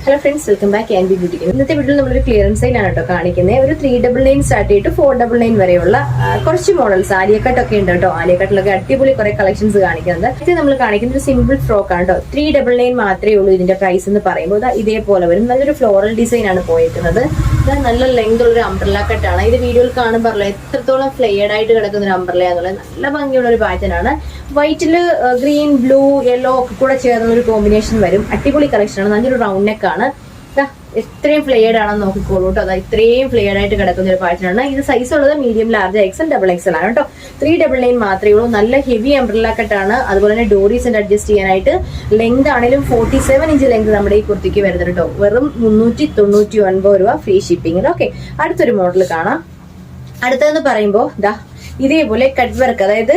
Hello friends, welcome back and beauty. ഇന്നത്തെ വീഡിയോയിൽ നമ്മളൊരു ക്ലിയറൻസ് സെയിലാണ് കേട്ടോ കാണിക്കുന്നത്. ഒരു 399 സ്റ്റാർട്ട് ചെയ്തിട്ട് 499 വരെയുള്ള കുറച്ച് മോഡൽസ് ആലിയക്കട്ടൊക്കെ ഉണ്ട് കേട്ടോ. ആലിയക്കട്ടിലൊക്കെ അടിപൊളി കുറെ കളക്ഷൻസ് കാണിക്കുന്നുണ്ട്. ഇത് നമ്മൾ കാണിക്കുന്ന ഒരു സിമ്പിൾ ഫ്രോക്ക് ആണ് കേട്ടോ. 399 മാത്രമേ ഉള്ളൂ ഇതിന്റെ പ്രൈസ് എന്ന് പറയുമ്പോൾ. ഇതേപോലെ വരും. നല്ലൊരു ഫ്ലോറൽ ഡിസൈൻ ആണ് പോയിരിക്കുന്നത്. ഇത് നല്ല ലെങ്ത് ഉള്ള ഒരു അംബ്രല്ല കട്ടാണ്. ഇത് വീഡിയോയിൽ കാണുമ്പോൾ എത്രത്തോളം ഫ്ലെയർഡ് ആയിട്ട് കിടക്കുന്ന ഒരു അംബ്രല്ല എന്നുള്ളത് നല്ല ഭംഗിയുള്ള ഒരു പാറ്റേൺ ആണ്. വൈറ്റില് ഗ്രീൻ, ബ്ലൂ, യെല്ലോ ഒക്കെ കൂടെ ചേർന്ന ഒരു കോമ്പിനേഷൻ വരും. അടിപൊളി കളക്ഷൻ ആണ്. നല്ലൊരു റൗണ്ട് നെക്ക് ആണ്. എത്രയും ഫ്ലെയർഡ് ആണെന്ന് നോക്കിക്കോളൂ കേട്ടോ. അതായത് ഇത്രയും ഫ്ലെയർഡ് ആയിട്ട് കിടക്കുന്ന ഒരു പാറ്റേൺ ആണ്. ഇത് സൈസ് ഉള്ളത് medium, large, XL, double XL ആണ് കേട്ടോ. 399 മാത്രമേ ഉള്ളൂ. നല്ല ഹെവി അംബ്രല്ല കട്ടാണ്. അതുപോലെ തന്നെ ഡോറീസിന്റെ അഡ്ജസ്റ്റ് ചെയ്യാനായിട്ട് ലെങ്ത് ആണെങ്കിലും 47 ഇഞ്ച് ലെങ്ത് നമ്മുടെ ഈ കുർത്തിക്ക് വരുന്നത് കേട്ടോ. വെറും 399 രൂപ ഫ്രീ ഷിപ്പിംഗ്. ഓക്കെ, അടുത്തൊരു മോഡൽ കാണാം. അടുത്തതെന്ന് പറയുമ്പോൾ ഇതേപോലെ കട്ട് വർക്ക്, അതായത്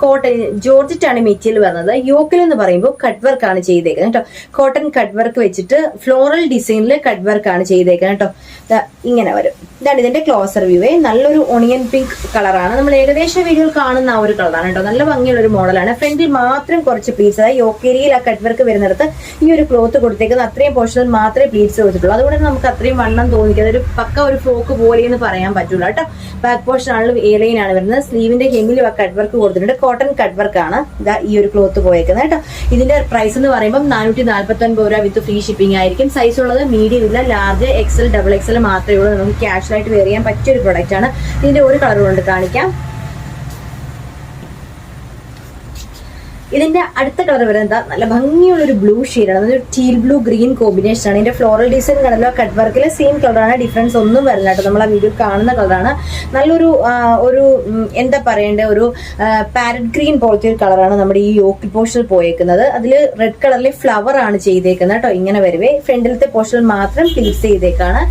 കോട്ടൺ ജോർജറ്റ് ആണ് മെറ്റീരിയൽ വരുന്നത്. യോക്കിൽ എന്ന് പറയുമ്പോൾ കട്ട് വർക്ക് ആണ് ചെയ്തേക്കുന്നത് കേട്ടോ. കോട്ടൺ കട്ട് വർക്ക് വെച്ചിട്ട് ഫ്ലോറൽ ഡിസൈനിൽ കട്ട് വർക്ക് ആണ് ചെയ്തേക്കുന്നത് കേട്ടോ. ഇങ്ങനെ വരും. ഇതാണ് ഇതിന്റെ ക്ലോസർ വ്യൂ. നല്ലൊരു ഓണിയൻ പിങ്ക് കളറാണ്. നമ്മൾ ഏകദേശം വീഡിയോയിൽ കാണുന്ന ആ ഒരു കളറാണ് കേട്ടോ. നല്ല ഭംഗിയുള്ള ഒരു മോഡലാണ്. ഫ്രണ്ടിൽ മാത്രം കുറച്ച് പ്ലീറ്റ്സ്, അതായത് യോക്കേരിയിൽ ആ കട്ട് വർക്ക് വരുന്നിടത്ത് ഈ ഒരു ക്ലോത്ത് കൊടുത്തേക്കുന്നത് അത്രയും പോർഷനിൽ മാത്രമേ പ്ലീറ്റ്സ് കൊടുത്തിട്ടുള്ളൂ. അതുകൊണ്ട് നമുക്ക് അത്രയും വണ്ണം തോന്നിക്കുന്നത് ഒരു പക്ക ഒരു ഫ്രോക്ക് പോലെ എന്ന് പറയാൻ പറ്റൂല കേട്ടോ. ബാക്ക് പോർഷൻ ആണെങ്കിലും എ ലൈൻ ആണ് വരുന്നത്. സ്ലീവിന്റെ ഹെമ്മിൽ കട്ട് വർക്ക് കൊടുത്തിട്ടുണ്ട്. കോട്ടൺ കട്ട് വർക്ക് ആണ് ഈ ഒരു ക്ലോത്ത് പോയേക്കുന്നത് കേട്ടോ. ഇതിന്റെ പ്രൈസ് എന്ന് പറയുമ്പോൾ 449 രൂപ വിത്ത് ഫ്രീ ഷിപ്പിംഗ് ആയിരിക്കും. സൈസ് ഉള്ളത് മീഡിയം ഇല്ല, ലാർജ്, എക്സൽ, ഡബിൾ എക്സൽ മാത്രമേ ഉള്ളൂ. നമുക്ക് ക്യാഷ്വലായിട്ട് വെയർ ചെയ്യാൻ പറ്റിയ ഒരു പ്രൊഡക്റ്റ് ആണ്. ഇതിന്റെ ഒരു കളർ കൊണ്ട് കാണിക്കാം. ഇതിന്റെ അടുത്ത കളർ വരുന്നത് നല്ല ഭംഗിയുള്ള ഒരു ബ്ലൂ ഷെയ്ഡാണ്. അതൊരു ടീൽ ബ്ലൂ ഗ്രീൻ കോമ്പിനേഷൻ ആണ്. ഇതിന്റെ ഫ്ലോറൽ ഡിസൈൻ കണ്ടല്ലോ, കട്ട് വർക്കിലെ സെയിം കളറാണ്. ഡിഫറൻസ് ഒന്നും വരില്ല കേട്ടോ. നമ്മൾ ആ വീഡിയോ കാണുന്ന കളറാണ്. നല്ലൊരു ഒരു എന്താ പറയേണ്ട ഒരു പാരറ്റ് ഗ്രീൻ പോലത്തെ ഒരു കളറാണ് നമ്മുടെ ഈ യോക്ക് പോർഷനിൽ പോയേക്കുന്നത്. അതിൽ റെഡ് കളറിലെ ഫ്ലവർ ആണ് ചെയ്തേക്കുന്നത് കേട്ടോ. ഇങ്ങനെ വരുവേ. ഫ്രണ്ടിലത്തെ പോർഷനിൽ മാത്രം പ്ലീറ്റ്സ് ചെയ്തേക്കാണ്.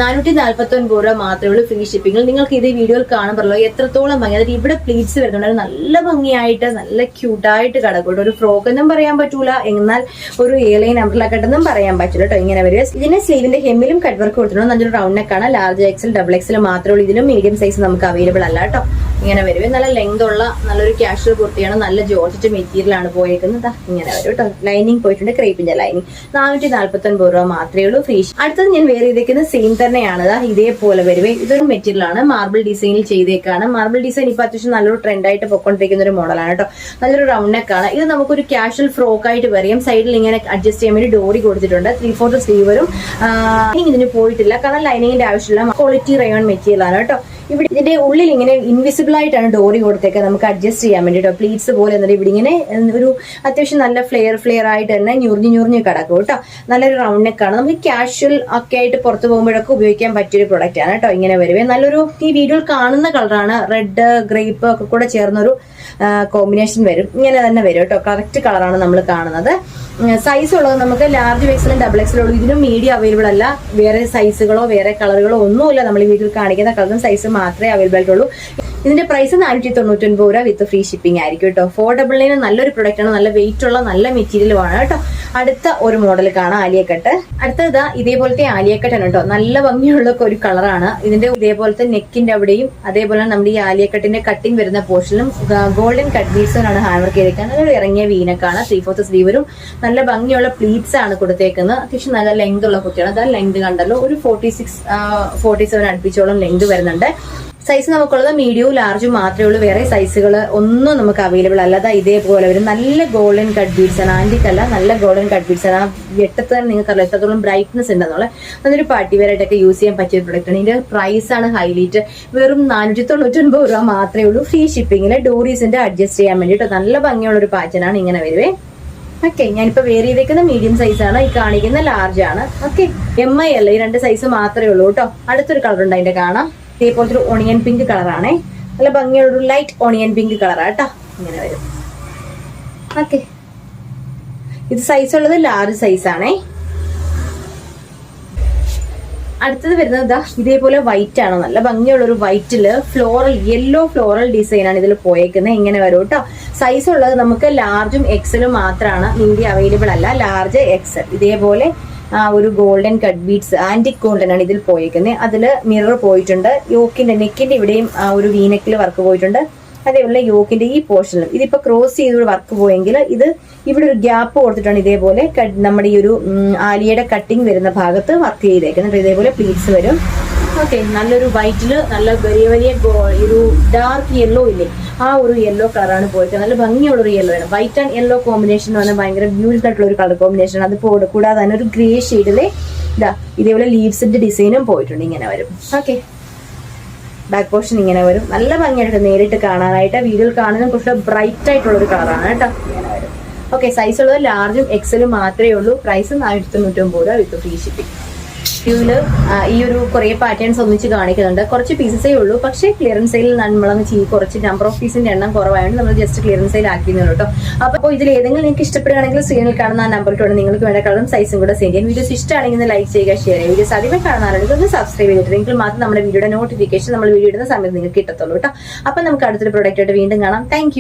449 രൂപ മാത്രമേ ഉള്ളൂ ഫ്രീ ഷിപ്പിംഗിൽ. നിങ്ങൾക്ക് ഇത് വീഡിയോയിൽ കാണുമ്പോഴല്ലോ എത്രത്തോളം ഭംഗി. അതായത് ഇവിടെ പ്ലീറ്റ്സ് വരുന്നുണ്ട്. നല്ല ഭംഗിയായിട്ട് നല്ല ക്യൂട്ടായിട്ട് കിടക്കൂട്ടോ. ഒരു ഫ്രോക്ക് എന്നും പറയാൻ പറ്റൂല, എന്നാൽ ഒരു എയർലൈൻ അംബ്രല്ല കട്ടെന്നും പറയാൻ പറ്റില്ല കേട്ടോ. ഇങ്ങനെ വരിക. ഇതിന്റെ സ്ലീവിന്റെ ഹെമ്മിലും കട്ട് വർക്ക് കൊടുത്തിട്ടുണ്ട്. നല്ലൊരു റൗണ്ട് നെക്കാണ്. ലാർജ്, എക്സൽ, ഡബിൾ എക്സൽ മാത്രമേ ഉള്ളൂ. ഇതിലും മീഡിയം സൈസ് നമുക്ക് അവൈലബിൾ അല്ല കേട്ടോ. ഇങ്ങനെ വരുവേ. നല്ല ലെങ്ത് ഉള്ള നല്ലൊരു കാഷ്വൽ കുർത്തിയാണ്. നല്ല ജോർജറ്റ് മെറ്റീരിയൽ ആണ് പോയേക്കുന്നത്. ഇങ്ങനെ വരും കേട്ടോ. ലൈനിങ് പോയിട്ടുണ്ട്, ക്രേപ്പിന്റെ ലൈനിങ്. 449 രൂപ മാത്രമേ ഉള്ളൂ ഫ്രീ. അടുത്തത് ഞാൻ വേറെ ചെയ്തേക്കുന്നത് സെയിം തന്നെയാണ്. ഇതേപോലെ വരുവേ. ഇതൊരു മെറ്റീരിയൽ ആണ്. മാർബിൾ ഡിസൈനിൽ ചെയ്തേക്കാണ്. മാർബിൾ ഡിസൈൻ ഇപ്പൊ അത്യാവശ്യം നല്ലൊരു ട്രെൻഡായിട്ട് പൊക്കൊണ്ടിരിക്കുന്ന ഒരു മോഡലാണ് കേട്ടോ. നല്ലൊരു റൗണ്ട് നെക്കാണ്. ഇത് നമുക്കൊരു കാഷ്വൽ ഫ്രോക്ക് ആയിട്ട് വരെയും. സൈഡിൽ ഇങ്ങനെ അഡ്ജസ്റ്റ് ചെയ്യാൻ വേണ്ടി ഡോറി കൊടുത്തിട്ടുണ്ട്. 3/4 സ്ലീവ് വരും. ഇതിന് പോയിട്ടില്ല, കാരണം ലൈനിങ്ങിന്റെ ആവശ്യമില്ല. ക്വാളിറ്റി റയോൺ മെറ്റീരിയൽ ആണ് കേട്ടോ. ഇവിടെ ഇതിന്റെ ഉള്ളിൽ ഇങ്ങനെ ഇൻവിസിബിൾ ആയിട്ടാണ് ഡോറി കൊടുത്തേക്ക് നമുക്ക് അഡ്ജസ്റ്റ് ചെയ്യാൻ വേണ്ടിട്ടോ. പ്ലീറ്റ്സ് പോലെ എന്നിട്ട് ഇവിടെ ഇങ്ങനെ ഒരു അത്യാവശ്യം നല്ല ഫ്ലെയർ ആയിട്ട് തന്നെ ഞുറിഞ്ഞു കിടക്കും കേട്ടോ. നല്ലൊരു റൗണ്ട് നെക്കാണ്. നമുക്ക് കാഷ്വൽ ഒക്കെ ആയിട്ട് പുറത്ത് പോകുമ്പോഴൊക്കെ ഉപയോഗിക്കാൻ പറ്റിയൊരു പ്രൊഡക്റ്റ് ആണ് കേട്ടോ. ഇങ്ങനെ വരുവേ. നല്ലൊരു ഈ വീഡിയോയിൽ കാണുന്ന കളറാണ്. റെഡ്, ഗ്രേപ്പ് ഒക്കെ കൂടെ ചേർന്നൊരു കോമ്പിനേഷൻ വരും. ഇങ്ങനെ തന്നെ വരും കേട്ടോ. കറക്റ്റ് കളറാണ് നമ്മൾ കാണുന്നത്. സൈസ് ഉള്ളത് നമുക്ക് ലാർജ്, എക്സലും ഡബിൾ എക്സലും ഉള്ളൂ. ഇതിനും മീഡിയം അവൈലബിൾ അല്ല. വേറെ സൈസുകളോ വേറെ കളറുകളോ ഒന്നുമില്ല. നമ്മൾ ഈ വീട്ടിൽ കാണിക്കുന്ന കളറും സൈസും മാത്രമേ അവൈലബിൾ ആയിട്ടുള്ളൂ. ഇതിന്റെ പ്രൈസ് 499 രൂപ വിത്ത് ഫ്രീ ഷിപ്പിംഗ് ആയിരിക്കും കേട്ടോ. 499 നല്ലൊരു പ്രൊഡക്റ്റ് ആണ്. നല്ല വെയിറ്റ് ഉള്ള നല്ല മെറ്റീരിയലുമാണ് കേട്ടോ. അടുത്ത ഒരു മോഡൽ കാണാം, ആലിയക്കട്ട്. അടുത്തത് ഇതേപോലത്തെ ആലിയക്കട്ടാണ് കേട്ടോ. നല്ല ഭംഗിയുള്ള ഒരു കളറാണ്. ഇതിന്റെ ഇതേപോലത്തെ നെക്കിന്റെ അവിടെയും അതേപോലെ നമ്മുടെ ഈ ആലിയക്കട്ടിന്റെ കട്ടിങ് വരുന്ന പോർഷനിലും ഗോൾഡൻ കട്ട് ബീഡ്സാണ് ഹാൻഡ് വർക്ക് ചെയ്തേക്കുന്നത്. നല്ലൊരു ഇറങ്ങിയ വീനക്കാണ്. 3/4 സ്ലീവരും നല്ല ഭംഗിയുള്ള പ്ലീറ്റ്സ് ആണ് കൊടുത്തേക്കുന്നത്. അത്യാവശ്യം നല്ല ലെങ്ത് ഉള്ള കുട്ടിയാണ്. അതാ ലെങ്ത് കണ്ടല്ലോ. ഒരു 46-47 അടുപ്പിച്ചോളം ലെങ്ത് വരുന്നുണ്ട്. സൈസ് നമുക്കുള്ളത് മീഡിയവും ലാർജും മാത്രമേ ഉള്ളൂ. വേറെ സൈസുകൾ ഒന്നും നമുക്ക് അവൈലബിൾ അല്ലാതെ ഇതേപോലെ വരും. നല്ല ഗോൾഡൻ കട്ട് ബീഡ്സ് ആണ്. ആന്റിക് അല്ല, നല്ല ഗോൾഡൻ കട്ട് ബീഡ്സ് ആണ്. ആ വെട്ടത്ത് തന്നെ നിങ്ങൾക്ക് അറിയാം എത്രത്തോളം ബ്രൈറ്റ്നസ് ഉണ്ടെന്നുള്ളത്. അതൊരു പാർട്ടി വെയർ ആയിട്ടൊക്കെ യൂസ് ചെയ്യാൻ പറ്റിയ പ്രൊഡക്റ്റ് ആണ്. ഇതിന്റെ പ്രൈസ് ആണ് ഹൈലൈറ്റ്. വെറും 499 രൂപ മാത്രമേ ഉള്ളൂ ഫ്രീ ഷിപ്പിംഗിൽ. ഡോറീസിന്റെ അഡ്ജസ്റ്റ് ചെയ്യാൻ വേണ്ടിയിട്ട് നല്ല ഭംഗിയുള്ള ഒരു പാറ്റേൺ ആണ്. ഇങ്ങനെ വരുവേ. ഓക്കെ, ഞാനിപ്പോ വേറെ ചെയ്തേക്കുന്ന മീഡിയം സൈസ് ആണ്. ഈ കാണിക്കുന്ന ലാർജ് ആണ്. ഓക്കെ, MI അല്ല, ഈ 2 സൈസ് മാത്രമേ ഉള്ളൂ കേട്ടോ. അടുത്തൊരു കളർ ഉണ്ട് അതിന്റെ കാണാം. ഇതേപോലത്തെ ഒരു ഓണിയൻ പിങ്ക് കളറാണേ. നല്ല ഭംഗിയുള്ള ഒരു ലൈറ്റ് ഓണിയൻ പിങ്ക് കളറാ കേട്ടോ. ഇങ്ങനെ വരും. ഓക്കെ, ഇത് സൈസ് ഉള്ളത് ലാർജ് സൈസ് ആണേ. അടുത്തത് വരുന്നത് ഇതേപോലെ വൈറ്റ് ആണ്. നല്ല ഭംഗിയുള്ള ഒരു വൈറ്റില് യെല്ലോ ഫ്ലോറൽ ഡിസൈൻ ആണ് ഇതിൽ പോയേക്കുന്നത്. ഇങ്ങനെ വരും കേട്ടോ. സൈസ് ഉള്ളത് നമുക്ക് ലാർജും എക്സലും മാത്രമാണ്. മീഡിയം അവൈലബിൾ അല്ല. Large, XL. ഇതേപോലെ ഒരു golden cut beads, antique golden ആണ് ഇതിൽ പോയിരിക്കുന്നത്. അതിൽ മിറർ പോയിട്ടുണ്ട്. യോക്കിന്റെ നെക്കിന്റെ ഇവിടെയും ഒരു വീനെക്കിൽ വർക്ക് പോയിട്ടുണ്ട്. അതേപോലെ യോക്കിന്റെ ഈ പോർഷനിലും ഇതിപ്പോ ക്രോസ് ചെയ്ത് വർക്ക് പോയെങ്കിൽ ഇത് ഇവിടെ ഒരു ഗ്യാപ്പ് കൊടുത്തിട്ടാണ് ഇതേപോലെ നമ്മുടെ ഈ ഒരു ആലിയയുടെ കട്ടിങ് വരുന്ന ഭാഗത്ത് വർക്ക് ചെയ്തേക്കുന്നത്. ഇതേപോലെ പ്ലീറ്റ്സ് വരും. ഓക്കെ, നല്ലൊരു വൈറ്റില് നല്ല വലിയ വലിയ ഒരു ഡാർക്ക് യെല്ലോ ഇല്ലേ, ആ ഒരു യെല്ലോ കളറാണ് പോയിട്ട് നല്ല ഭംഗിയുള്ള ഒരു യെല്ലോ ആണ്. വൈറ്റ് ആൻഡ് യെല്ലോ കോമ്പിനേഷൻ വന്ന ഭയങ്കര ബ്യൂട്ടിഫുൾ ആയിട്ടുള്ള ഒരു കളർ കോമ്പിനേഷൻ. അത് കൂടാതെ തന്നെ ഒരു ഗ്രേ ഷെയ്ഡിലെ ഇതേപോലെ ലീവ്സിന്റെ ഡിസൈനും പോയിട്ടുണ്ട്. ഇങ്ങനെ വരും. ഓക്കെ, ബാക്ക് പോർഷൻ ഇങ്ങനെ വരും. നല്ല ഭംഗിയായിട്ട് നേരിട്ട് കാണാനായിട്ട്. വീഡിയോയിൽ കാണുന്ന കുറച്ച് ബ്രൈറ്റ് ആയിട്ടുള്ള ഒരു കളറാണ് കേട്ടോ. ഇങ്ങനെ വരും. ഓക്കെ, സൈസ് ഉള്ളത് ലാർജും എക്സലും മാത്രമേ ഉള്ളൂ. പ്രൈസ് 499 രൂപ വിത്ത് ഫ്രീ ഷിപ്പിംഗ്. ്യൂല് ഈ ഒരു കുറെ പാറ്റേൺസ് ഒന്നിച്ച് കാണിക്കുന്നുണ്ട്. കുറച്ച് പീസസേ ഉള്ളൂ, പക്ഷേ ക്ലിയറൻസ് സെയിൽ നമ്മളങ്ങ് കുറച്ച് നമ്പർ ഓഫ് പീസിന്റെ എണ്ണം കുറവായതുകൊണ്ട് നമ്മൾ ജസ്റ്റ് ക്ലിയറൻസ് സെയിൽ ആക്കിയിരുന്നു കേട്ടോ. അപ്പോൾ ഇതിൽ ഏതെങ്കിലും നിങ്ങൾക്ക് ഇഷ്ടപ്പെടുകയാണെങ്കിൽ സ്ക്രീനിൽ കാണുന്ന ആ നമ്പറിലൂടെ നിങ്ങൾക്ക് വേണ്ട കളറും സൈസും കൂടെ സെൻഡ് ചെയ്യാൻ. വീഡിയോസ് ഇഷ്ടമാണെങ്കിൽ ലൈക്ക് ചെയ്യുക, ഷെയർ ചെയ്യുക. വീഡിയോസ് ആദ്യമേ കാണാറുണ്ട് ഒന്ന് സബ്സ്ക്രൈബ് ചെയ്തിട്ടുണ്ടെങ്കിൽ മാത്രം നമ്മുടെ വീഡിയോയുടെ നോട്ടിഫിക്കേഷൻ നമ്മൾ വീഡിയോ ഇടുന്ന സമയത്ത് നിങ്ങൾക്ക് കിട്ടത്തുള്ളൂ കേട്ടോ. അപ്പോൾ നമുക്ക് അടുത്തൊരു പ്രൊഡക്റ്റ് ആയിട്ട് വീണ്ടും കാണാം. താങ്ക്